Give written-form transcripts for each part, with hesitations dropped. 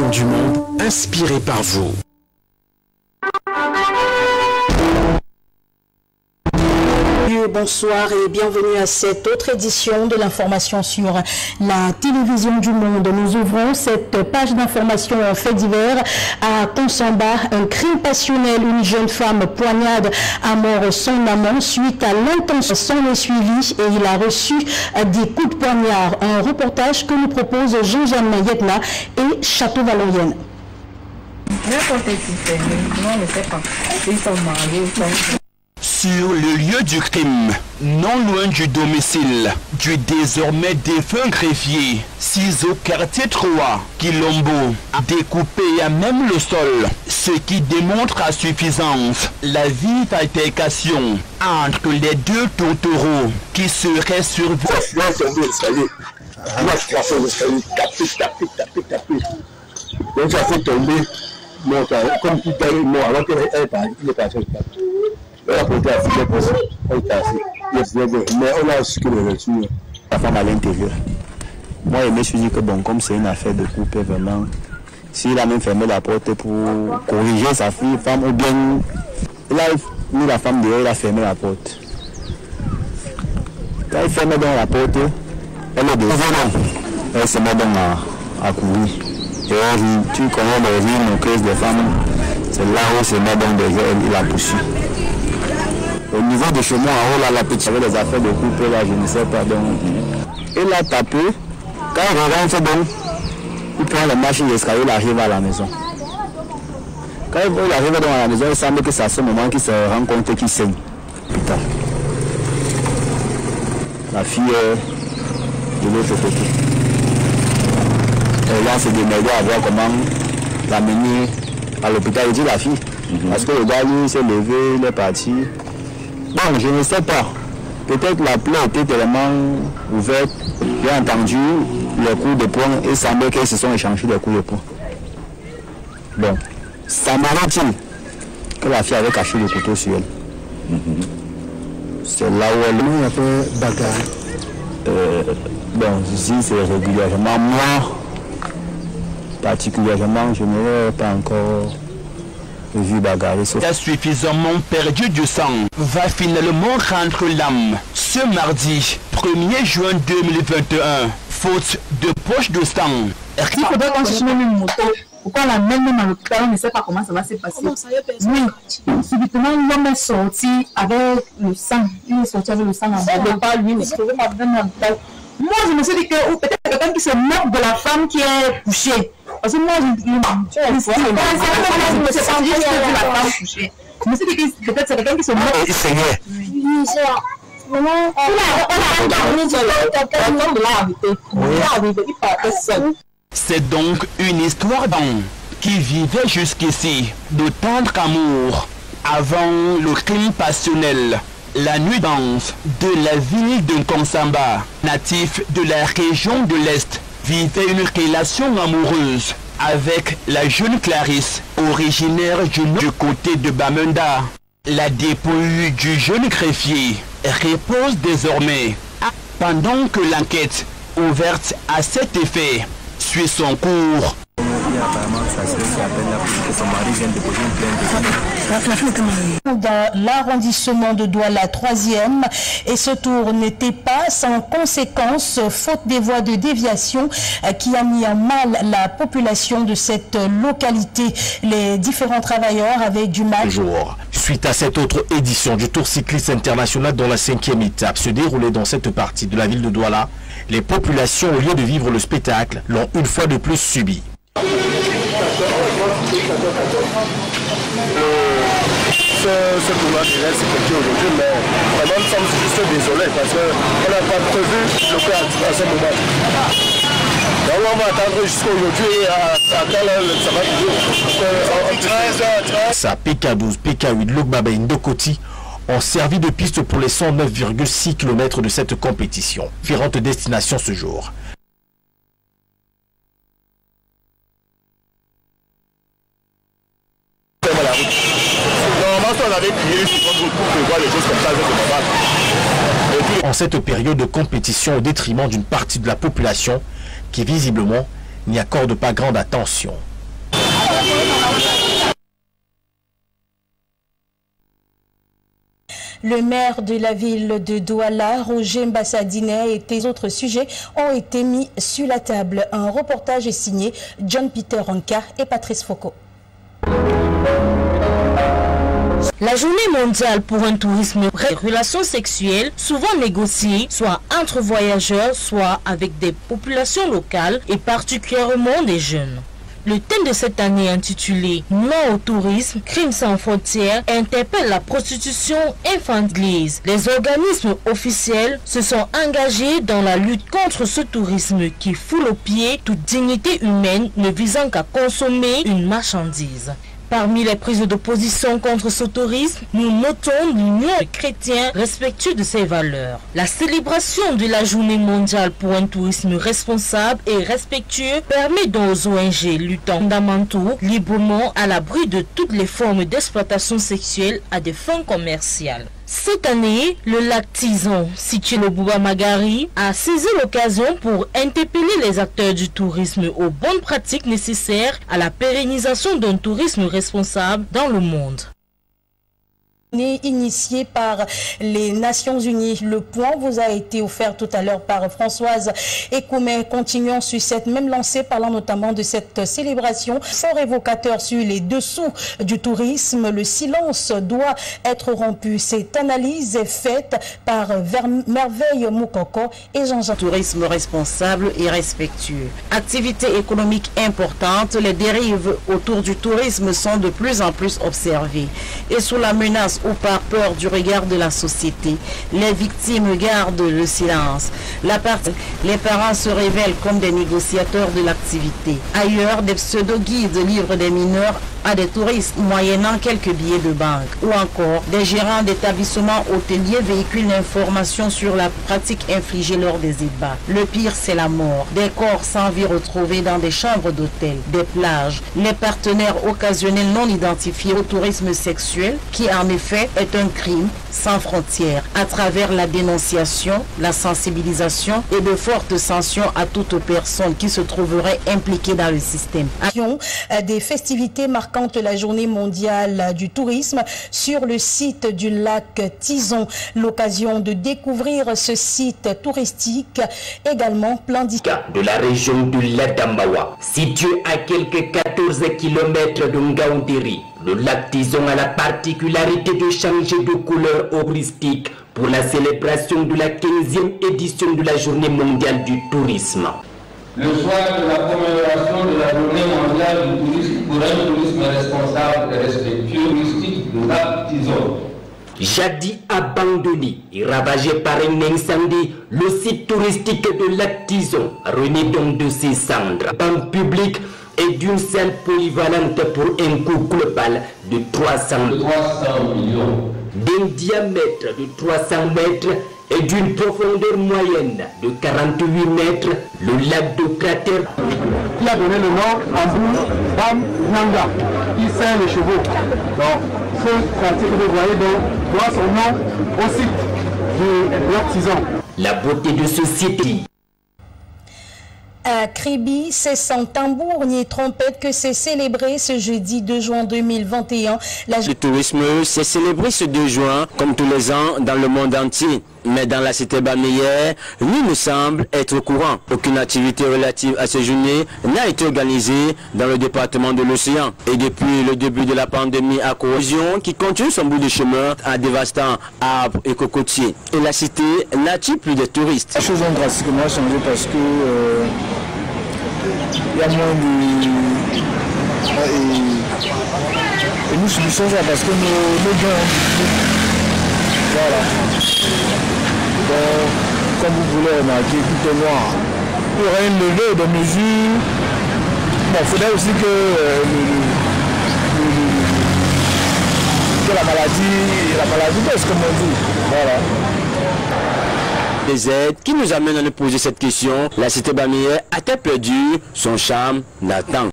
vision du monde inspirée par vous. Bonsoir et bienvenue à cette autre édition de l'information sur la télévision du monde. Nous ouvrons cette page d'information en fait divers à Konsamba. Un crime passionnel, une jeune femme poignarde à mort son amant suite à l'intention. S'en est suivi et il a reçu des coups de poignard. Un reportage que nous propose Jean-Germain Yetna et Château-Valoyenne. N'importe qui fait, non, on ne sait pas. Ils sont mariés. Sur le lieu du crime, non loin du domicile du désormais défunt greffier, 6 au quartier 3, Quilombo, découpé à même le sol, ce qui démontre à suffisance la vive altercation entre les deux tourtereaux qui seraient survenus. Donc ça fait tomber mon temps, comme tout est mort avant qu'il est passé. Mais on a aussi que la femme à l'intérieur. Moi, je me suis dit que bon, comme c'est une affaire de couple, vraiment, s'il a même fermé la porte pour corriger sa femme, ou bien il a mis la femme dehors, il a fermé la porte. Quand il ferme dans la porte, elle est dehors, elle se met donc à courir. Et tu connais les rimes, nos crises des femmes, c'est là où se met donc derrière elle, il a poussé. Au niveau de chez moi, en haut, là, la petite, avec les affaires de couple, là, je ne sais pas. Donc, il a tapé. Quand il rentre, donc, il prend la machine d'escalier, il arrive à la maison. Quand il arrive dans la maison, il semble que c'est à ce moment qu'il se rend compte qu'il saigne. Putain. La fille est de l'autre côté. Et là, c'est démerdé à voir comment l'amener à l'hôpital. Il dit la fille. Parce que le gars, lui, s'est levé, il est parti. Bon, je ne sais pas. Peut-être la plaie était tellement ouverte. J'ai entendu les coups de poing et il semblait qu'ils se sont échangés des coups de poing. Bon, semblerait-il que la fille avait caché le couteau sur elle. C'est là où elle est. Un peu bagarre. Bon, ici c'est régulièrement. Moi, particulièrement, je n'ai pas encore vu bagarrer. Il a suffisamment perdu du sang, va finalement rendre l'âme ce mardi 1er juin 2021, faute de poche de sang. Il faudrait qu'on se une moto. Pourquoi la même à l'hôpital, on ne sait pas comment ça va se passer. Oui, subitement l'homme est sorti avec le sang. Il est sorti avec le sang en bas. Pas lui, mais je m'a donné un peu. Moi, je me suis dit que peut-être quelqu'un qui se moque de la femme qui est couchée. Parce que moi, je me suis dit que peut-être c'est quelqu'un qui se moque. Il saignait. Oui, c'est ça. C'est donc une histoire d'homme qui vivait jusqu'ici de tendre amour avant le crime passionnel. La nuit danse de la ville de Konsamba, natif de la région de l'Est, vivait une relation amoureuse avec la jeune Clarisse, originaire du côté de Bamenda. La dépouille du jeune greffier repose désormais, pendant que l'enquête ouverte à cet effet suit son cours. Dans l'arrondissement de Douala 3e, et ce tour n'était pas sans conséquence, faute des voies de déviation qui a mis en mal la population de cette localité. Les différents travailleurs avaient du mal. Suite à cette autre édition du Tour cycliste international dont la 5e étape se déroulait dans cette partie de la ville de Douala, les populations, au lieu de vivre le spectacle, l'ont une fois de plus subi. Ce tournoi qui reste effectué aujourd'hui, mais vraiment nous sommes juste désolés parce qu'on n'a pas prévu le coup à ce moment. Donc on va attendre jusqu'aujourd'hui à quelle heure ça va toujours. Sa PK12, PK8, Logbaba et Ndokoti ont servi de piste pour les 109,6 km de cette compétition. Différentes destinations ce jour. En cette période de compétition au détriment d'une partie de la population qui visiblement n'y accorde pas grande attention. Le maire de la ville de Douala, Roger Mbassadine, et des autres sujets ont été mis sur la table. Un reportage est signé John Peter Anka et Patrice Foucault. La journée mondiale pour un tourisme des relations sexuelles, souvent négociées, soit entre voyageurs, soit avec des populations locales et particulièrement des jeunes. Le thème de cette année intitulé « Non au tourisme, crimes sans frontières » interpelle la prostitution infantilise. Les organismes officiels se sont engagés dans la lutte contre ce tourisme qui foule aux pieds toute dignité humaine ne visant qu'à consommer une marchandise. Parmi les prises de position contre ce tourisme, nous notons l'union de chrétiens respectueux de ses valeurs. La célébration de la journée mondiale pour un tourisme responsable et respectueux permet donc aux ONG luttant fondamentaux librement à l'abri de toutes les formes d'exploitation sexuelle à des fins commerciales. Cette année, le lac Tizon, situé au Bouba Magari, a saisi l'occasion pour interpeller les acteurs du tourisme aux bonnes pratiques nécessaires à la pérennisation d'un tourisme responsable dans le monde. Initié par les Nations Unies. Le point vous a été offert tout à l'heure par Françoise Ekoumé. Continuons sur cette même lancée, parlant notamment de cette célébration fort évocateur sur les dessous du tourisme. Le silence doit être rompu. Cette analyse est faite par Merveille Moukoko et Jean-Jacques. Tourisme responsable et respectueux. Activité économique importante, les dérives autour du tourisme sont de plus en plus observées. Et sous la menace ou par peur du regard de la société, les victimes gardent le silence. Les parents se révèlent comme des négociateurs de l'activité. Ailleurs, des pseudo-guides livrent des mineurs à des touristes moyennant quelques billets de banque. Ou encore, des gérants d'établissements hôteliers véhiculent l'information sur la pratique infligée lors des ébats. Le pire, c'est la mort. Des corps sans vie retrouvés dans des chambres d'hôtel, des plages, les partenaires occasionnels non identifiés au tourisme sexuel, qui en effet est un crime sans frontières, à travers la dénonciation, la sensibilisation et de fortes sanctions à toute personne qui se trouverait impliquée dans le système. Des festivités marquant la journée mondiale du tourisme sur le site du lac Tizon. L'occasion de découvrir ce site touristique également plein de la région de l'Adamawa, situé à quelques 14 km de Ngaoundiri. Le lac Tizon a la particularité de changer de couleur humoristique pour la célébration de la 15e édition de la journée mondiale du tourisme. Le soir de la commémoration de la journée mondiale du tourisme pour un tourisme responsable et respectueux touristique du lac Tizon. Jadis abandonné et ravagé par un incendie, le site touristique de lac Tizon renaît donc de ses cendres. En public et d'une salle polyvalente pour un coût global de 300 millions. D'un diamètre de 300 mètres et d'une profondeur moyenne de 48 mètres, le lac de cratère qui a donné le nom à Bam Nanga, qui sert les chevaux. Donc, ce quartier que vous voyez donc doit son nom au site du lac Tizon. La beauté de ce site. À Kribi, c'est sans tambour ni trompette que c'est célébré ce jeudi 2 juin 2021. Le tourisme s'est célébré ce 2 juin, comme tous les ans, dans le monde entier. Mais dans la cité Bameyère, nul ne semble être au courant. Aucune activité relative à ces journées n'a été organisée dans le département de l'Océan. Et depuis le début de la pandémie à corrosion, qui continue son bout de chemin en dévastant arbres et cocotiers. Et la cité n'attire plus de touristes. Les choses ont drastiquement changé parce que il y a moins de... Et nous subissons ça parce que nos gains... Voilà. Donc, comme vous voulez remarquer, tout est noir. Il y aurait une levée de mesures. Bon, il faudrait aussi que la maladie baisse, comme on dit. Voilà. Des aides qui nous amènent à nous poser cette question. La cité Bameyère a-t-elle perdu son charme latent?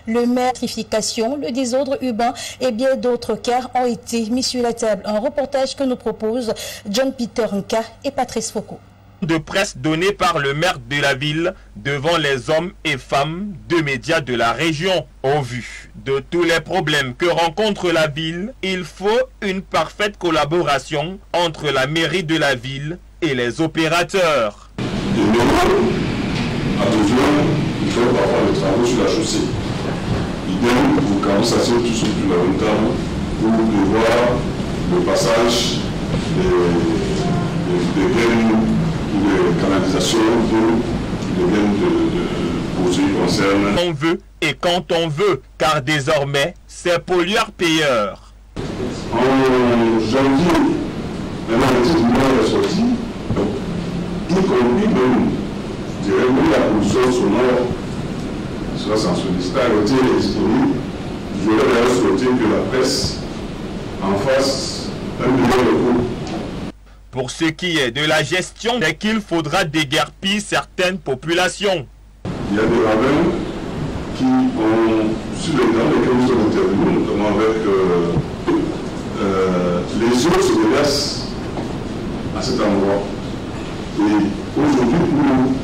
Le métrification, le désordre urbain et bien d'autres cas ont été mis sur la table. Un reportage que nous proposent John Peter Nka et Patrice Foucault. de presse donnée par le maire de la ville devant les hommes et femmes de médias de la région. Au vu de tous les problèmes que rencontre la ville, il faut une parfaite collaboration entre la mairie de la ville et les opérateurs. Et maintenant, à besoin, il faut parfois les travaux sur la chaussée. Idem, vous quand vous s'asseyez tous sur la même table, vous pouvez voir le passage des gaines ou des canalisations d'eau qui deviennent de poser concerne. On veut et quand on veut, car désormais, c'est pollueur-payeur. En janvier, maintenant le titre du mois est sorti, donc, y compris même, je dirais, oui, la pollution sonore, cela s'en sollicite, a été historique. Je voudrais d'ailleurs souhaiter que la presse en fasse un meilleur recours. Pour ce qui est de la gestion, c'est qu'il faudra déguerpir certaines populations. Il y a des ravins qui ont, sur les dans lesquels nous sommes intervenus, notamment avec les eaux se déversent à cet endroit. Et aujourd'hui, pour nous,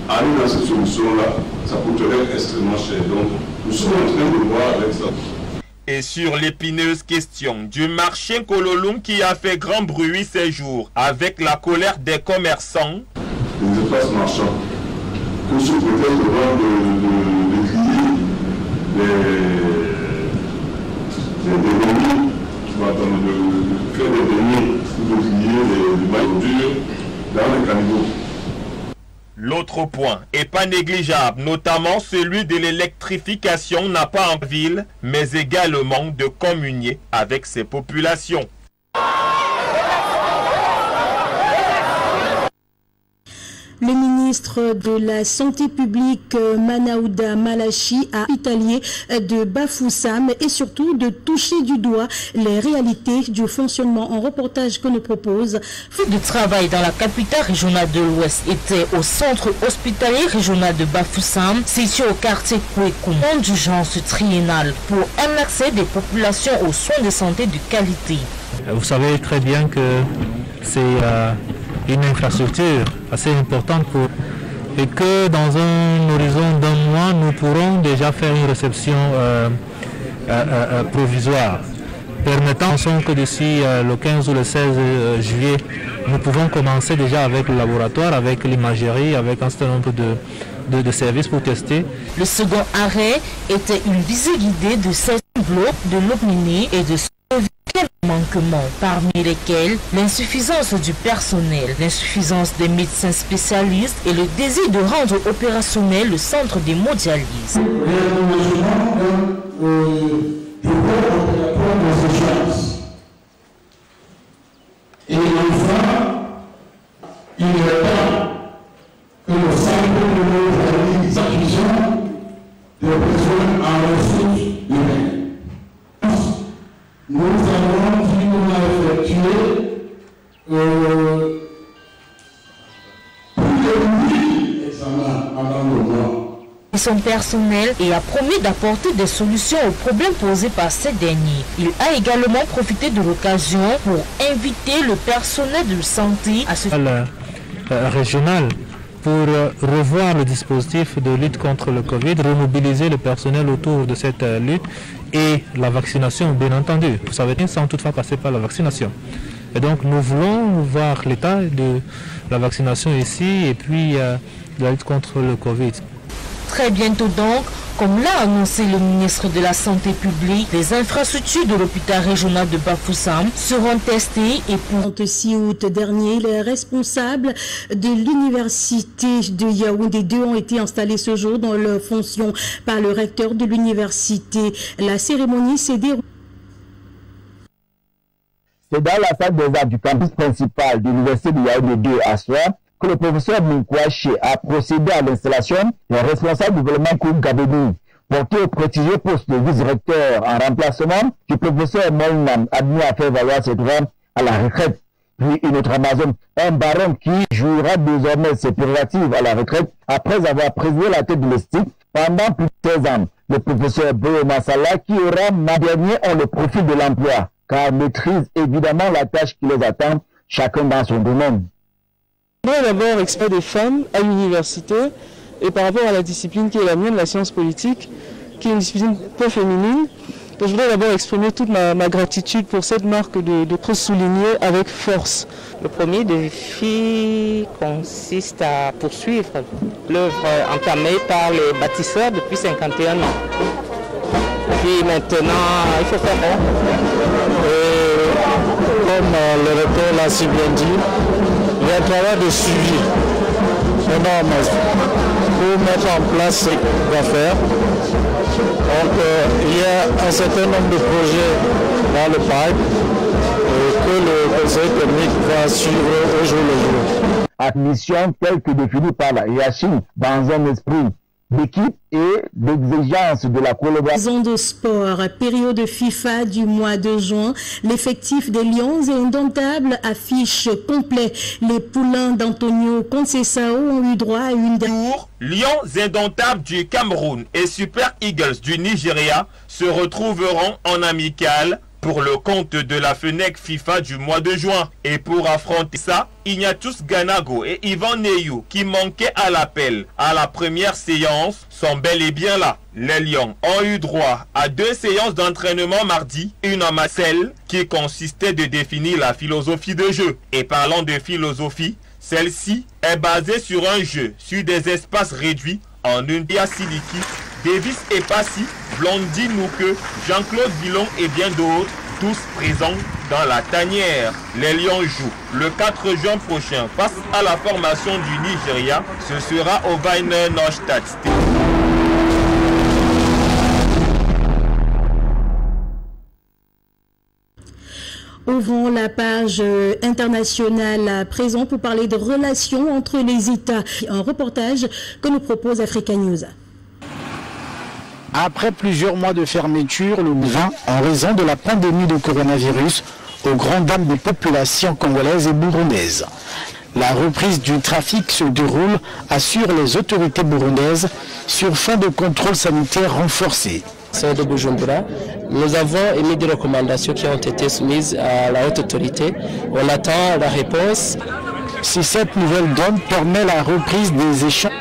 aller dans cette solution-là, ça coûterait extrêmement cher. Donc, nous sommes en train de voir avec ça. Et sur l'épineuse question du marché Kololum qui a fait grand bruit ces jours, avec la colère des commerçants. Les espaces marchands, que sous prétexte de griller des deniers, de faire des deniers ou de griller des maillots durs dans les caniveaux. L'autre point est pas négligeable, notamment celui de l'électrification n'a pas en ville, mais également de communier avec ses populations. Le ministre de la Santé publique, Manaouda Malachi, a italien de Bafoussam et surtout de toucher du doigt les réalités du fonctionnement. En reportage que nous propose. Le travail dans la capitale régionale de l'Ouest était au centre hospitalier régional de Bafoussam, situé au quartier Kouekoum, en d'urgence triennale pour un accès des populations aux soins de santé de qualité. Vous savez très bien que c'est une infrastructure assez importante et que dans un horizon d'un mois, nous pourrons déjà faire une réception provisoire, permettant que d'ici le 15 ou le 16 juillet, nous pouvons commencer déjà avec le laboratoire, avec l'imagerie, avec un certain nombre de services pour tester. Le second arrêt était une visite guidée de 16 blocs de l'Opmini et de quelques manquements, parmi lesquels l'insuffisance du personnel, l'insuffisance des médecins spécialistes et le désir de rendre opérationnel le centre d'hémodialyse. Et enfin, il est temps que le centre d'hémodialyse satisfasse des besoins en ressources humaines. Nous avons effectué plus de 1000 examens pendant le mois. Son personnel et a promis d'apporter des solutions aux problèmes posés par ces derniers. Il a également profité de l'occasion pour inviter le personnel de santé à se régional pour revoir le dispositif de lutte contre le Covid, remobiliser le personnel autour de cette lutte et la vaccination, bien entendu. Vous savez, sans toutefois passer par la vaccination. Et donc, nous voulons voir l'état de la vaccination ici et puis la lutte contre le Covid. Très bientôt donc, comme l'a annoncé le ministre de la Santé publique, les infrastructures de l'hôpital régional de Bafoussam seront testées et pour... Le 6 août dernier, les responsables de l'université de Yaoundé 2 ont été installés ce jour dans leurs fonctions par le recteur de l'université. La cérémonie s'est déroulée. C'est dans la salle des arts du campus principal de l'université de Yaoundé 2 à Soir que le professeur Minkwache a procédé à l'installation des responsables du développement Koum Gabeni, porté au prestigieux poste de vice-recteur en remplacement du professeur Molnam, admis à faire valoir ses droits à la retraite. Puis une autre Amazon, un baron qui jouera désormais ses prérogatives à la retraite après avoir présidé la tête de l'ESTIC pendant plus de 16 ans. Le professeur Boyo Massala qui aura ma dernier ont le profil de l'emploi, car maîtrise évidemment la tâche qui les attend, chacun dans son domaine. Je voudrais d'abord exprimer des femmes à l'université et par rapport à la discipline qui est la mienne, la science politique, qui est une discipline peu féminine. Je voudrais d'abord exprimer toute ma gratitude pour cette marque de souligner avec force. Le premier défi consiste à poursuivre l'œuvre entamée par les bâtisseurs depuis 51 ans. Puis maintenant, il faut faire bon. Et comme le recteur l'a si bien dit, il y a un travail de suivi énorme pour mettre en place ce qu'on va faire. Donc il y a un certain nombre de projets dans le pipe que le conseil technique va suivre au jour le jour. Admission telle que définie par la hiérarchie dans un esprit d'équipe et d'exigence de la collaboration. De sport, période FIFA du mois de juin, l'effectif des Lions est indomptable, affiche complet. Les poulains d'Antonio Conceição ont eu droit à une... Lions indomptables du Cameroun et Super Eagles du Nigeria se retrouveront en amical pour le compte de la FENEC FIFA du mois de juin. Et pour affronter ça, Ignatius Ganago et Ivan Neyou, qui manquaient à l'appel à la première séance, sont bel et bien là. Les Lions ont eu droit à 2 séances d'entraînement mardi, une en Marseille qui consistait de définir la philosophie de jeu. Et parlant de philosophie, celle-ci est basée sur un jeu sur des espaces réduits en une Siliki, Davis et Passy, Blondie Nouke, Jean-Claude Villon et bien d'autres, tous présents dans la tanière. Les Lions jouent le 4 juin prochain face à la formation du Nigeria. Ce sera au Wiener Neustadt. Ouvrons la page internationale à présent pour parler de relations entre les États. Un reportage que nous propose Africa News. Après plusieurs mois de fermeture, le 20, en raison de la pandémie de coronavirus, aux grandes dames des populations congolaises et burundaises. La reprise du trafic se déroule, assurent les autorités burundaises, sur fond de contrôle sanitaire renforcé. De Bujumbura, nous avons émis des recommandations qui ont été soumises à la haute autorité. On attend la réponse. Si cette nouvelle donne permet la reprise des échanges,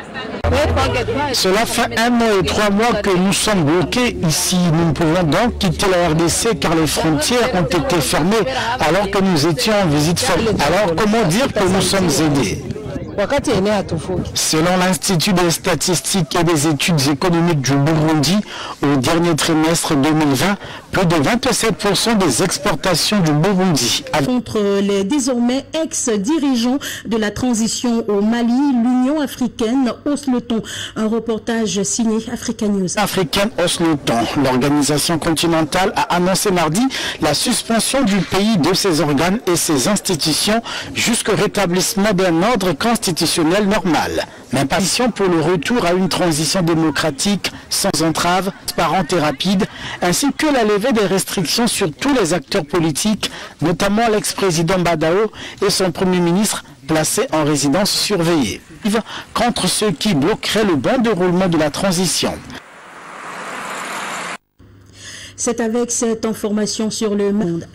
cela fait 1 an et 3 mois que nous sommes bloqués ici. Nous ne pouvons donc quitter la RDC car les frontières ont été fermées alors que nous étions en visite formelle. Alors comment dire que nous sommes aidés ? Selon l'Institut des statistiques et des études économiques du Burundi, au dernier trimestre 2020, plus de 27% des exportations du Burundi. Contre les désormais ex-dirigeants de la transition au Mali, l'Union africaine hausse le ton. Un reportage signé Africa News. Africaine hausse le ton. L'organisation continentale a annoncé mardi la suspension du pays de ses organes et ses institutions jusqu'au rétablissement d'un ordre constitutionnel normal. Même passion pour le retour à une transition démocratique sans entrave, transparente et rapide, ainsi que la levée des restrictions sur tous les acteurs politiques, notamment l'ex-président Badao et son premier ministre placés en résidence surveillée, contre ceux qui bloqueraient le bon déroulement de la transition. C'est avec cette information sur le monde.